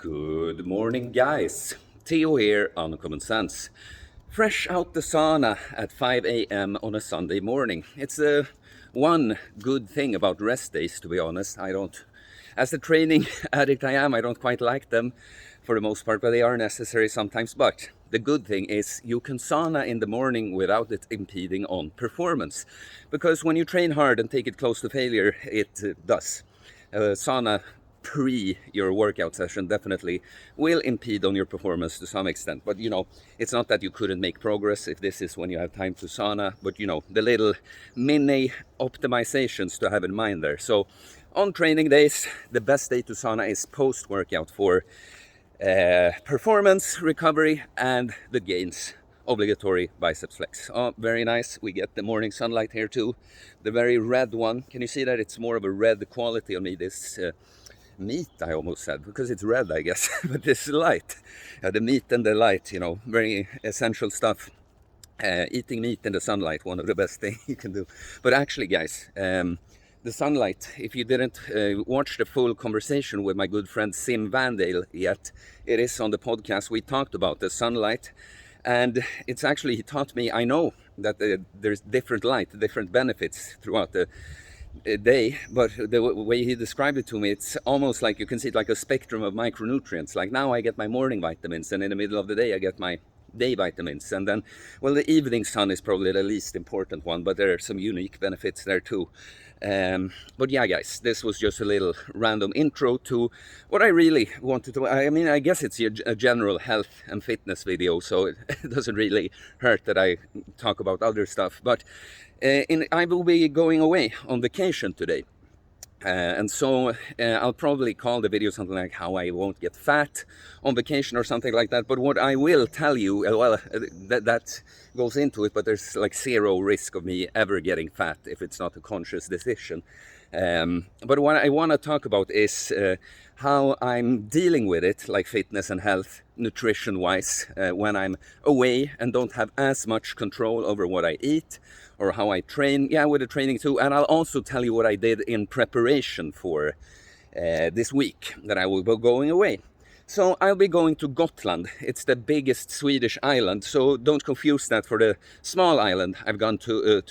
Good morning, guys. Theo here on Common Sense. Fresh out the sauna at 5 a.m. on a Sunday morning. It's one good thing about rest days, to be honest. As a training addict I am, I don't quite like them for the most part, but they are necessary sometimes. But the good thing is you can sauna in the morning without it impeding on performance. Because when you train hard and take it close to failure, it does. Sauna pre your workout session definitely will impede on your performance to some extent. But it's not that you couldn't make progress if this is when you have time to sauna, but the little mini optimizations to have in mind there. So on training days, the best day to sauna is post workout for performance recovery and the gains. Obligatory biceps flex. Oh, very nice. We get the morning sunlight here too. The very red one. Can you see that? It's more of a red quality on me, this meat, I almost said, because it's red, I guess. But this light, the meat and the light, very essential stuff. Eating meat in the sunlight, one of the best things you can do. But actually, guys, the sunlight, if you didn't watch the full conversation with my good friend Sim Vandale yet, it is on the podcast. We talked about the sunlight, and it's actually, he taught me, I know that there's different light, different benefits throughout the day, but the way he described it to me, it's almost like you can see it like a spectrum of micronutrients. Like now I get my morning vitamins, and in the middle of the day I get my day vitamins, and then, well, the evening sun is probably the least important one, but there are some unique benefits there too. But yeah, guys, this was just a little random intro to what I really wanted to. I mean, I guess it's a general health and fitness video, so it doesn't really hurt that I talk about other stuff. But I will be going away on vacation today. And so I'll probably call the video something like how I won't get fat on vacation or something like that. But what I will tell you, that goes into it, but there's like zero risk of me ever getting fat if it's not a conscious decision. But what I want to talk about is how I'm dealing with it, like fitness and health, nutrition-wise, when I'm away and don't have as much control over what I eat or how I train. Yeah, with the training too. And I'll also tell you what I did in preparation for this week that I will be going away. So I'll be going to Gotland. It's the biggest Swedish island, so don't confuse that for the small island I've gone to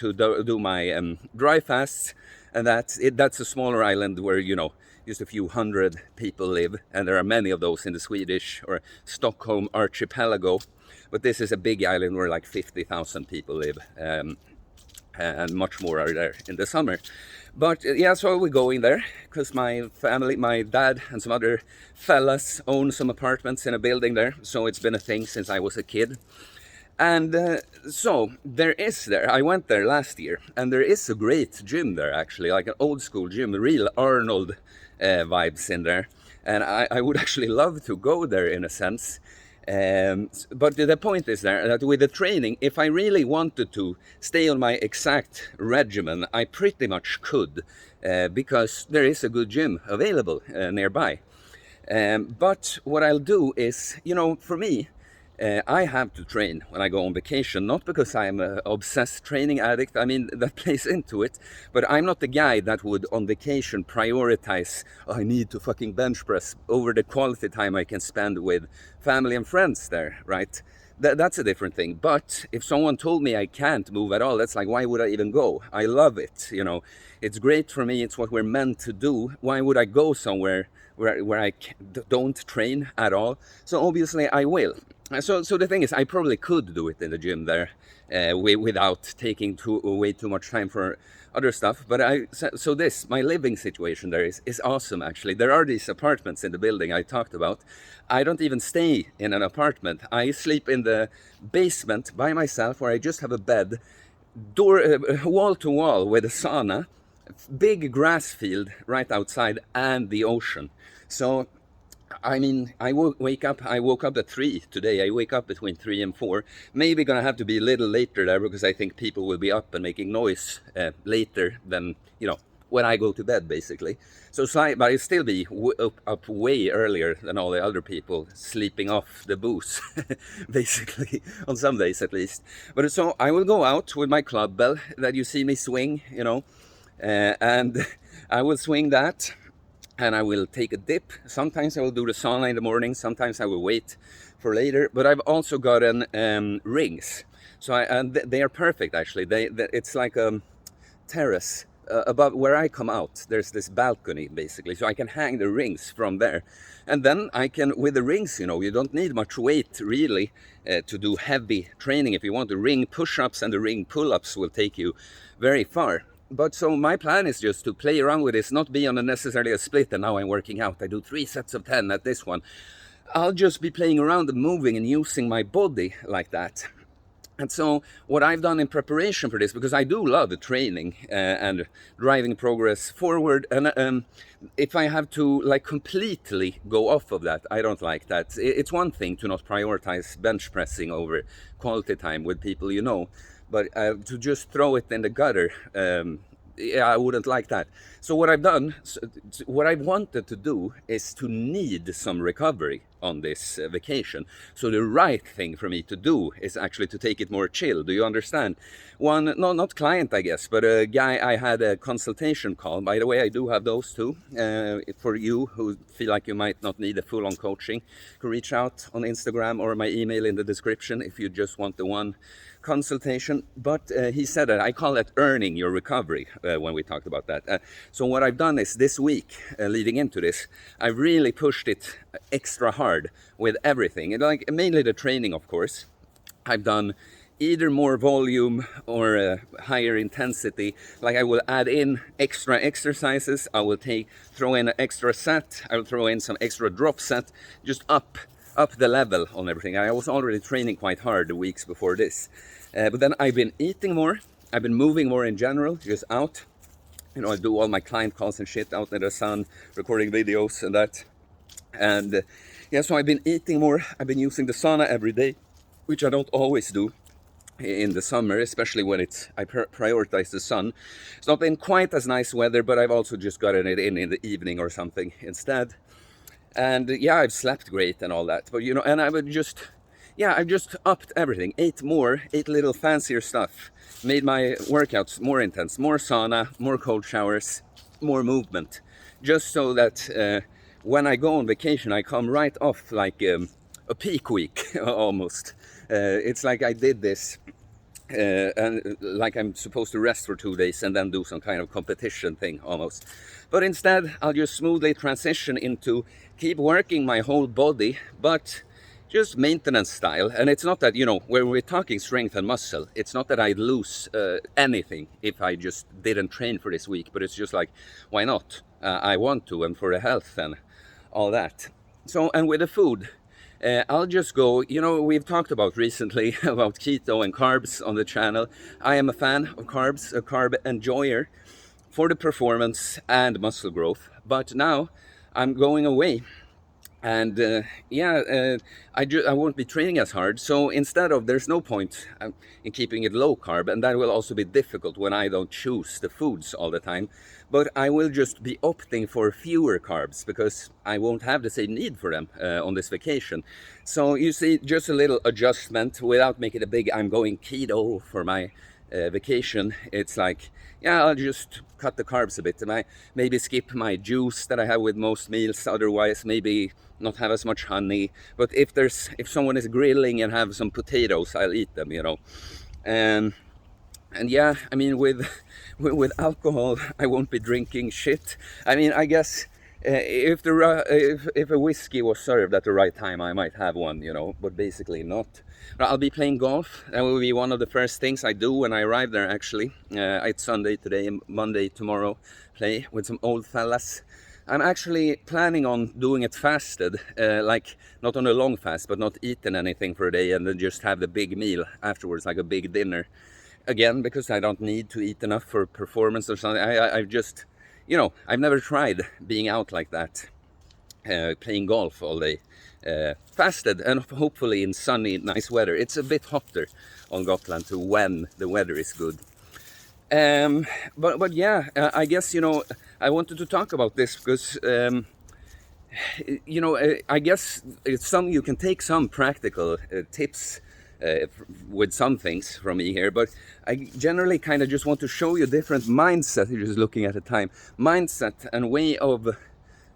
do my dry fasts, and that's a smaller island where just a few hundred people live, and there are many of those in the Swedish or Stockholm archipelago. But this is a big island where like 50,000 people live, and much more are there in the summer. But yeah, so we're going there because my family, my dad and some other fellas own some apartments in a building there, so it's been a thing since I was a kid. And so I went there last year, and there is a great gym there, actually, like an old school gym, real Arnold vibes in there. And I would actually love to go there in a sense. But the point is there that with the training, if I really wanted to stay on my exact regimen, I pretty much could, because there is a good gym available nearby. But what I'll do is, for me, I have to train when I go on vacation, not because I'm an obsessed training addict. I mean, that plays into it, but I'm not the guy that would on vacation prioritize, I need to fucking bench press over the quality time I can spend with family and friends there, right? That's a different thing. But if someone told me I can't move at all, that's like, why would I even go? I love it, It's great for me, it's what we're meant to do. Why would I go somewhere where I don't train at all? So obviously I will. So the thing is, I probably could do it in the gym there without taking way too much time for other stuff. But my living situation there is awesome, actually. There are these apartments in the building I talked about. I don't even stay in an apartment. I sleep in the basement by myself, where I just have a bed, wall to wall with a sauna, big grass field right outside, and the ocean. So I mean, I woke up at 3 today. I wake up between 3 and 4. Maybe gonna have to be a little later there, because I think people will be up and making noise later than, when I go to bed, basically. But I'll still be up way earlier than all the other people sleeping off the booze, basically, on some days at least. But so I will go out with my club bell that you see me swing, and I will swing that. and I will take a dip. Sometimes I will do the sauna in the morning, sometimes I will wait for later. But I've also gotten rings. So they are perfect actually. It's like a terrace above where I come out. There's this balcony basically, so I can hang the rings from there. And then I can, with the rings, you know, you don't need much weight really to do heavy training. If you want, the ring push-ups and the ring pull-ups will take you very far. But so my plan is just to play around with this, not be on necessarily a split and now I'm working out. I do 3 sets of 10 at this one. I'll just be playing around and moving and using my body like that. And so what I've done in preparation for this, because I do love the training and driving progress forward, and if I have to like completely go off of that, I don't like that. It's one thing to not prioritize bench pressing over quality time with people you know, but to just throw it in the gutter, yeah, I wouldn't like that. So what I've done, what I wanted to do is to need some recovery on this vacation. So the right thing for me to do is actually to take it more chill. Do you understand? One, no, not client, I guess, but a guy I had a consultation call. By the way, I do have those too. For you who feel like you might not need a full-on coaching, you can reach out on Instagram or my email in the description if you just want the one consultation. But he said that I call it earning your recovery when we talked about that. So what I've done is this week leading into this, I really pushed it extra hard with everything, and like mainly the training, of course. I've done either more volume or higher intensity. Like I will add in extra exercises, I will throw in an extra set, I will throw in some extra drop set, just up the level on everything. I was already training quite hard the weeks before this, but then I've been eating more, I've been moving more in general, just out. You know, I do all my client calls and shit out in the sun, recording videos and that. And yeah, so I've been eating more, I've been using the sauna every day, which I don't always do in the summer, especially when I prioritize the sun. It's not been quite as nice weather, but I've also just gotten it in the evening or something instead. And yeah, I've slept great and all that, but you know, and I've just upped everything, ate little fancier stuff, made my workouts more intense, more sauna, more cold showers, more movement, just so that when I go on vacation, I come right off like a peak week almost. It's like I did this and like I'm supposed to rest for 2 days and then do some kind of competition thing almost. But instead, I'll just smoothly transition into keep working my whole body, but just maintenance style. And it's not that, you know, when we're talking strength and muscle, it's not that I'd lose anything if I just didn't train for this week, but it's just like, why not? I want to, and for the health and all that. So, and with the food, I'll just go, you know, we've talked about recently about keto and carbs on the channel. I am a fan of carbs, a carb enjoyer for the performance and muscle growth. But now I'm going away. And I won't be training as hard. So instead of, there's no point in keeping it low carb, and that will also be difficult when I don't choose the foods all the time. But I will just be opting for fewer carbs because I won't have the same need for them on this vacation. So you see, just a little adjustment without making it a big, I'm going keto for my vacation. It's like, yeah, I'll just cut the carbs a bit, and I maybe skip my juice that I have with most meals. Otherwise, maybe not have as much honey. But if someone is grilling and have some potatoes, I'll eat them, you know. And yeah, I mean, with alcohol, I won't be drinking shit. I mean, I guess if a whiskey was served at the right time, I might have one, you know, but basically not. I'll be playing golf. That will be one of the first things I do when I arrive there, actually. It's Sunday today, Monday tomorrow, play with some old fellas. I'm actually planning on doing it fasted, like not on a long fast, but not eating anything for a day and then just have the big meal afterwards, like a big dinner. Again, because I don't need to eat enough for performance or something. I've just, you know, I've never tried being out like that, playing golf all day, fasted, and hopefully in sunny, nice weather. It's a bit hotter on Gotland to when the weather is good. But yeah, I guess, you know, I wanted to talk about this because, you know, I guess you can take some practical tips with some things from me here, but I generally kind of just want to show you different mindset, just looking at the time, mindset and way of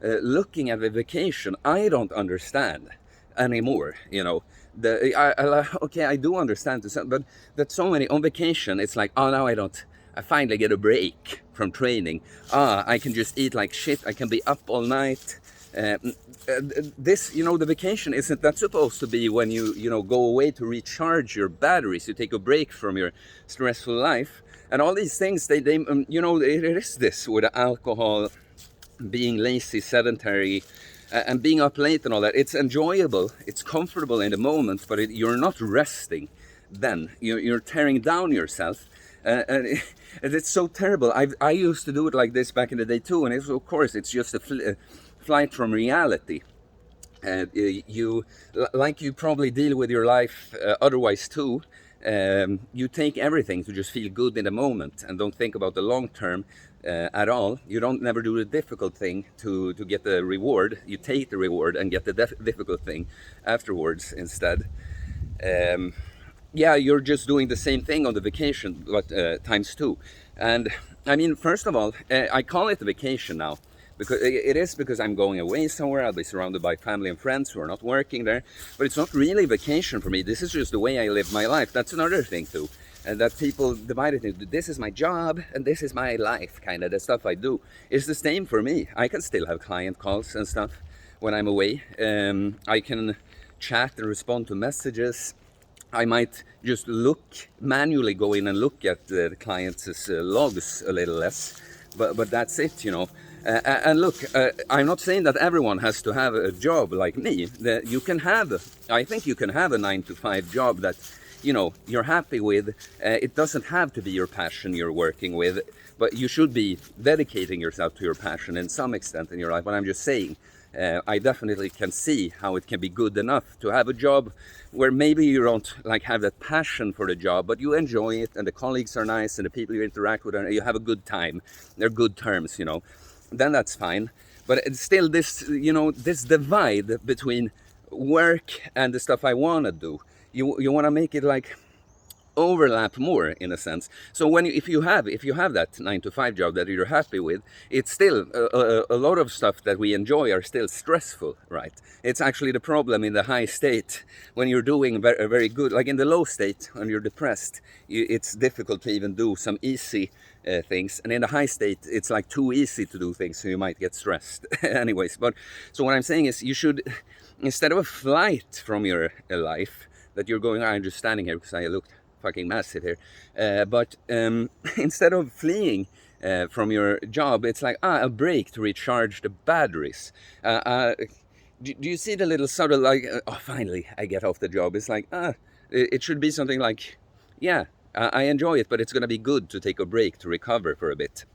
looking at the vacation, I don't understand anymore. You know, okay, I do understand to some, but that so many on vacation, it's like, oh, now I don't. I finally get a break from training. I can just eat like shit. I can be up all night. This, you know, the vacation isn't that supposed to be when you know, go away to recharge your batteries, you take a break from your stressful life, and all these things. They you know, it is this with alcohol, being lazy, sedentary, and being up late and all that. It's enjoyable, it's comfortable in the moment, but you're not resting. Then you're tearing down yourself, and it's so terrible. I used to do it like this back in the day too, and of course it's just a flight from reality. You, like you probably deal with your life otherwise too. You take everything to just feel good in the moment and don't think about the long term at all. You don't never do the difficult thing to get the reward. You take the reward and get the difficult thing afterwards instead. Yeah, you're just doing the same thing on the vacation, but times two. And I mean, first of all, I call it a vacation now, because it is, because I'm going away somewhere. I'll be surrounded by family and friends who are not working there, but it's not really vacation for me. This is just the way I live my life. That's another thing too, and that people divide it into, this is my job and this is my life, kind of the stuff I do. It's the same for me. I can still have client calls and stuff when I'm away. I can chat and respond to messages. I might just manually go in and look at the client's logs a little less, but that's it, you know. And look, I'm not saying that everyone has to have a job like me. That you can have, I think you can have a 9-to-5 job that, you know, you're happy with. It doesn't have to be your passion you're working with, but you should be dedicating yourself to your passion in some extent in your life. But I'm just saying, I definitely can see how it can be good enough to have a job where maybe you don't like have that passion for the job, but you enjoy it, and the colleagues are nice, and the people you interact with, and you have a good time. They're good terms, you know. Then that's fine. But it's still this, you know, this divide between work and the stuff I want to do. You want to make it like overlap more in a sense. So when if you have that 9-to-5 job that you're happy with, it's still a lot of stuff that we enjoy are still stressful, right? It's actually the problem in the high state when you're doing very, very good. Like in the low state, when you're depressed, it's difficult to even do some easy things, and in the high state it's like too easy to do things, so you might get stressed. Anyways, but so what I'm saying is, you should, instead of a flight from your life that you're going, I'm just standing here because I looked fucking massive here, but instead of fleeing from your job, it's like a break to recharge the batteries. Do you see the little subtle, like, oh, finally I get off the job? It's like, it should be something like, yeah, I enjoy it, but it's gonna be good to take a break to recover for a bit.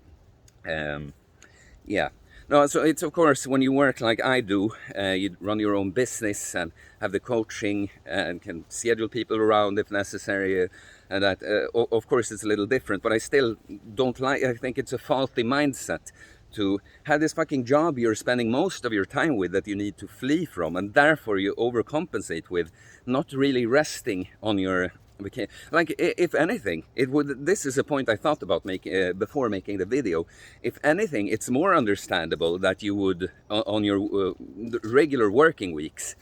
Yeah. No, so it's, of course, when you work like I do, you run your own business and have the coaching and can schedule people around if necessary, and that, of course, it's a little different, but I still don't like, I think it's a faulty mindset to have this fucking job you're spending most of your time with that you need to flee from, and therefore you overcompensate with not really resting on your vacation. Like, if anything, it would, this is a point I thought about making before making the video. If anything, it's more understandable that you would on your regular working weeks,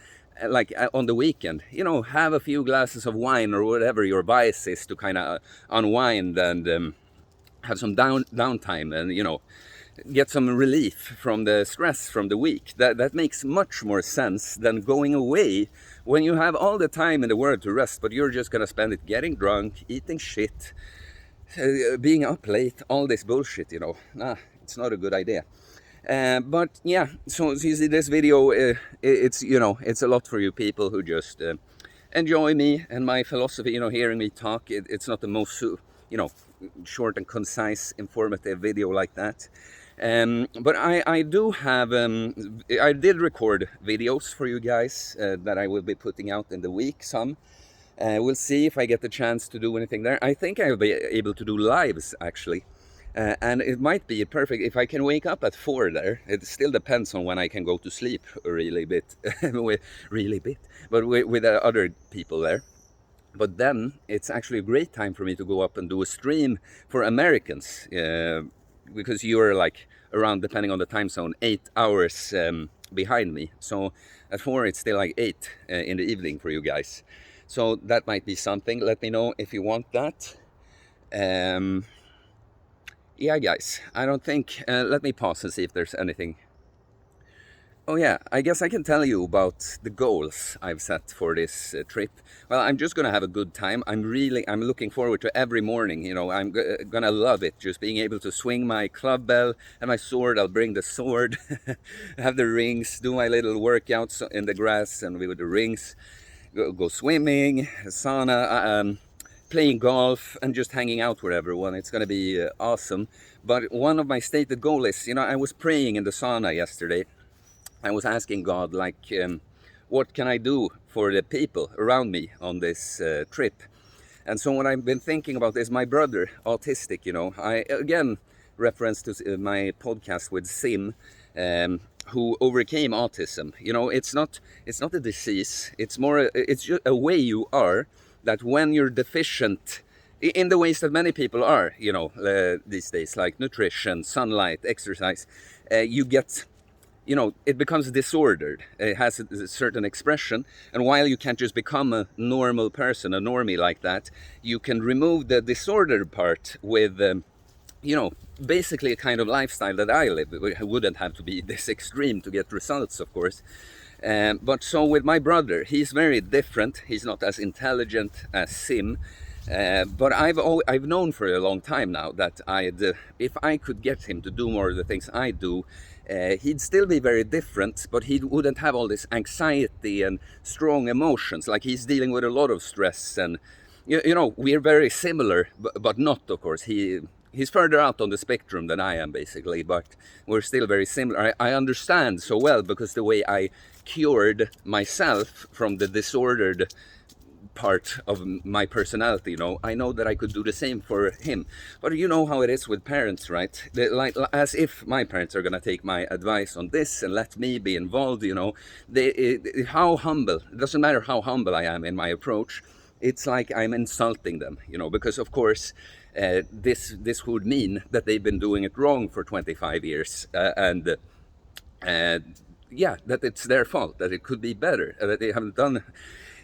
like on the weekend, you know, have a few glasses of wine or whatever your vice is to kind of unwind and have some downtime, and, you know, get some relief from the stress from the week. That makes much more sense than going away when you have all the time in the world to rest, but you're just gonna spend it getting drunk, eating shit, being up late, all this bullshit, you know. Nah, it's not a good idea. But yeah, so you see this video, it's, you know, it's a lot for you people who just enjoy me and my philosophy, you know, hearing me talk. It's not the most, you know, short and concise, informative video like that. But I do have, I did record videos for you guys that I will be putting out in the week, some. We'll see if I get the chance to do anything there. I think I'll be able to do lives, actually. And it might be perfect if I can wake up at 4 there. It still depends on when I can go to sleep really bit, but with other people there. But then it's actually a great time for me to go up and do a stream for Americans, because you're like around, depending on the time zone, 8 hours behind me. So at 4 it's still like 8 in the evening for you guys. So that might be something. Let me know if you want that. Yeah, guys, I don't think... let me pause and see if there's anything. Oh yeah, I guess I can tell you about the goals I've set for this trip. Well, I'm just gonna have a good time. I'm looking forward to every morning, you know. I'm gonna love it, just being able to swing my club bell and my sword. I'll bring the sword, have the rings, do my little workouts in the grass and with the rings, go swimming, sauna, playing golf, and just hanging out with everyone. It's gonna be awesome. But one of my stated goals is, you know, I was praying in the sauna yesterday. I was asking God, like, what can I do for the people around me on this trip? And so what I've been thinking about is my brother, autistic, you know. I, again, reference to my podcast with Sim, who overcame autism. You know, it's not a disease. It's more, it's just a way you are, that when you're deficient in the ways that many people are, you know, these days, like nutrition, sunlight, exercise, you get... You know, it becomes disordered. It has a certain expression, and while you can't just become a normal person, a normie like that, you can remove the disordered part with, you know, basically a kind of lifestyle that I live. It wouldn't have to be this extreme to get results, of course. But so with my brother, he's very different. He's not as intelligent as Sim. But I've known for a long time now that if I could get him to do more of the things I do, he'd still be very different, but he wouldn't have all this anxiety and strong emotions. Like, he's dealing with a lot of stress, and you know, we're very similar, but not, of course. He's further out on the spectrum than I am, basically, but we're still very similar. I understand so well, because the way I cured myself from the disordered part of my personality, you know, I know that I could do the same for him. But you know how it is with parents, right? Like, as if my parents are gonna take my advice on this and let me be involved, you know. How humble, it doesn't matter how humble I am in my approach, it's like I'm insulting them, you know, because of course this would mean that they've been doing it wrong for 25 years, and yeah, that it's their fault, that it could be better, that they haven't done...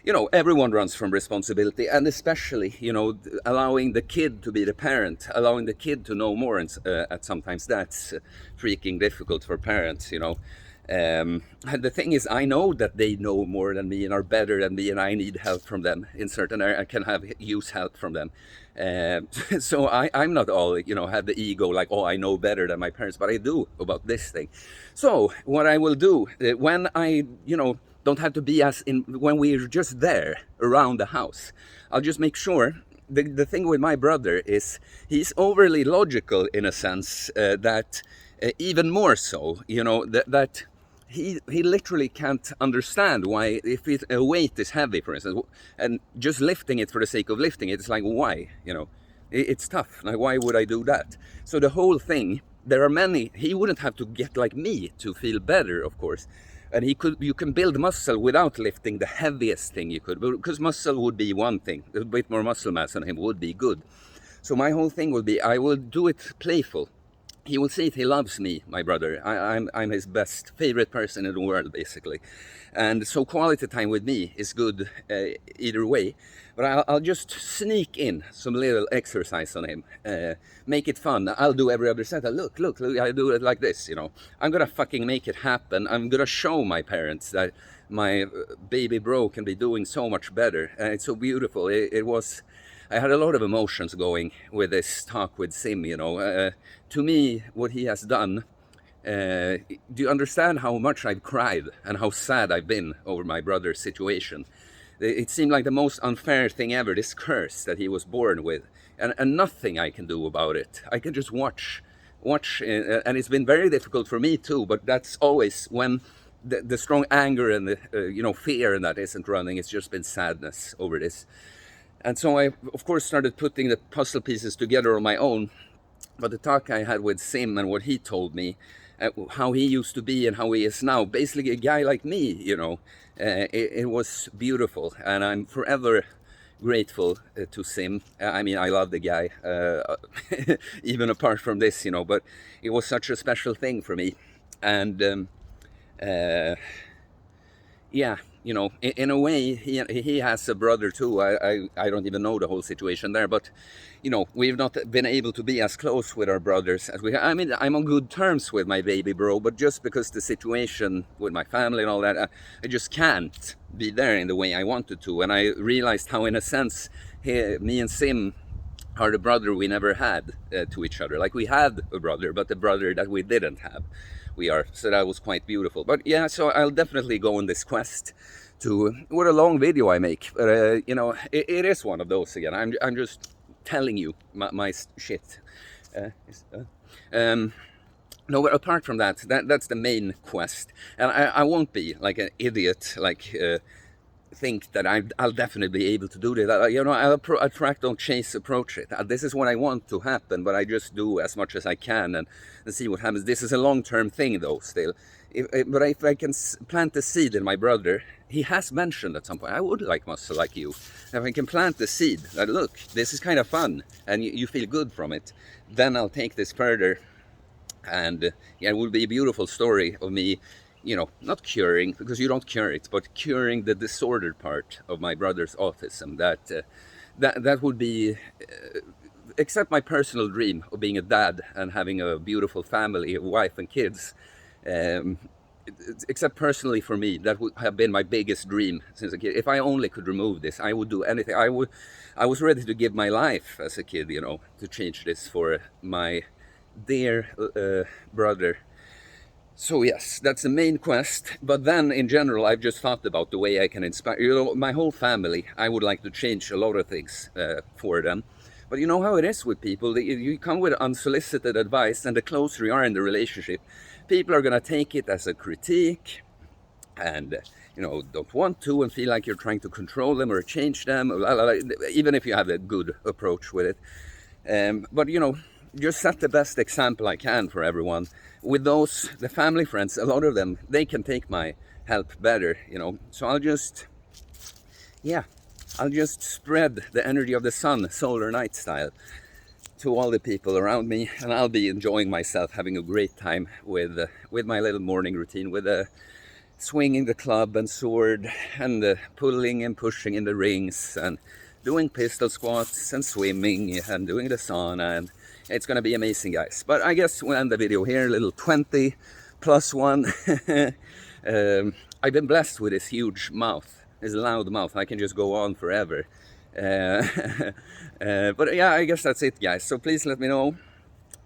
You know, everyone runs from responsibility, and especially, you know, allowing the kid to be the parent, allowing the kid to know more, and sometimes that's freaking difficult for parents, you know. And the thing is, I know that they know more than me and are better than me, and I need help from them in certain areas. I can use help from them. So I'm not all, you know, have the ego like, oh, I know better than my parents, but I do about this thing. So what I will do when I, you know, don't have to be when we're just there around the house, I'll just make sure. The thing with my brother is he's overly logical in a sense, that even more so, you know, that he literally can't understand why, if a weight is heavy, for instance, and just lifting it for the sake of lifting it, it's like, why, you know, it's tough. Like, why would I do that? So the whole thing, there are many, he wouldn't have to get like me to feel better, of course. And you can build muscle without lifting the heaviest thing you could, because muscle would be one thing. A bit more muscle mass on him would be good. So my whole thing would be, I will do it playful. He will see it, he loves me, my brother. I'm his best, favorite person in the world, basically. And so quality time with me is good either way. But I'll just sneak in some little exercise on him, make it fun. I'll do every other set. Look, I do it like this, you know. I'm gonna fucking make it happen. I'm gonna show my parents that my baby bro can be doing so much better. And it's so beautiful. I had a lot of emotions going with this talk with Sim, you know. To me, what he has done, do you understand how much I've cried and how sad I've been over my brother's situation? It seemed like the most unfair thing ever, this curse that he was born with, and nothing I can do about it. I can just watch, and it's been very difficult for me too, but that's always when the strong anger and the you know, fear and that isn't running. It's just been sadness over this. And so I, of course, started putting the puzzle pieces together on my own. But the talk I had with Sim and what he told me, how he used to be and how he is now, basically a guy like me, you know, it was beautiful. And I'm forever grateful to Sim. I mean, I love the guy, even apart from this, you know, but it was such a special thing for me. And uh, yeah, you know, in a way, he has a brother too. I don't even know the whole situation there, but you know, we've not been able to be as close with our brothers as we. I mean, I'm on good terms with my baby bro, but just because the situation with my family and all that, I just can't be there in the way I wanted to. And I realized how, in a sense, me and Sim are the brother we never had to each other. Like, we had a brother, but the brother that we didn't have. We are. So that was quite beautiful. But yeah, so I'll definitely go on this quest to, what a long video I make. But you know, it is one of those again. I'm just telling you my shit. No, but apart from that, that's the main quest. And I won't be like an idiot, like think that I'll definitely be able to do this. You know, I'll attract, don't chase, approach it. This is what I want to happen, but I just do as much as I can and see what happens. This is a long-term thing, though, still. But if I can plant the seed in my brother, he has mentioned at some point, I would like muscle like you. If I can plant the seed that, look, this is kind of fun, and you feel good from it, then I'll take this further. And yeah, it will be a beautiful story of me, you know, not curing, because you don't cure it, but curing the disordered part of my brother's autism. That would be, except my personal dream of being a dad and having a beautiful family, a wife and kids. Except personally for me, that would have been my biggest dream since a kid. If I only could remove this, I would do anything. I was ready to give my life as a kid, you know, to change this for my dear brother. So yes, that's the main quest. But then in general, I've just thought about the way I can inspire, you know, my whole family. I would like to change a lot of things for them. But you know how it is with people. You come with unsolicited advice, and the closer you are in the relationship, people are going to take it as a critique and, you know, don't want to and feel like you're trying to control them or change them, even if you have a good approach with it. But, you know, just set the best example I can for everyone. With those, the family friends, a lot of them, they can take my help better, you know. So I'll just spread the energy of the sun, solar night style, to all the people around me, and I'll be enjoying myself, having a great time with my little morning routine, with swinging the club and sword, and pulling and pushing in the rings, and doing pistol squats, and swimming, and doing the sauna, and it's gonna be amazing, guys. But I guess we'll end the video here, a little 20 plus 1. I've been blessed with this huge mouth, this loud mouth. I can just go on forever. But yeah, I guess that's it, guys. So please let me know,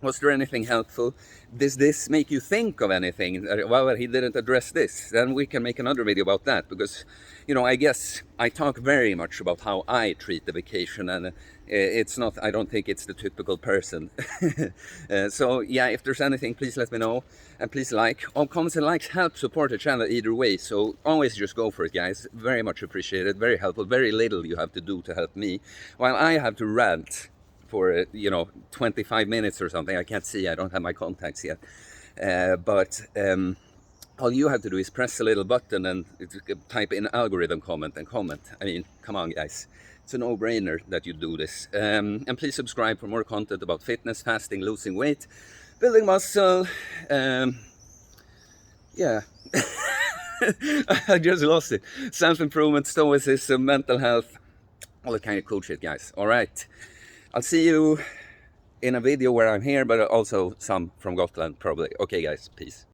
was there anything helpful? Does this make you think of anything? Well, he didn't address this. Then we can make another video about that, because, you know, I guess I talk very much about how I treat the vacation, and it's not, I don't think it's the typical person. So yeah, if there's anything, please let me know, and please like. All comments and likes help support the channel either way, so always just go for it, guys. Very much appreciated, very helpful. Very little you have to do to help me, while I have to rant for, you know, 25 minutes or something. I can't see, I don't have my contacts yet. But all you have to do is press a little button and type in algorithm comment and comment. I mean, come on, guys. It's a no-brainer that you do this. And please subscribe for more content about fitness, fasting, losing weight, building muscle. Yeah. I just lost it. Self-improvement, stoicism, mental health, all that kind of cool shit, guys. All right. I'll see you in a video where I'm here, but also some from Gotland, probably. Okay, guys, peace.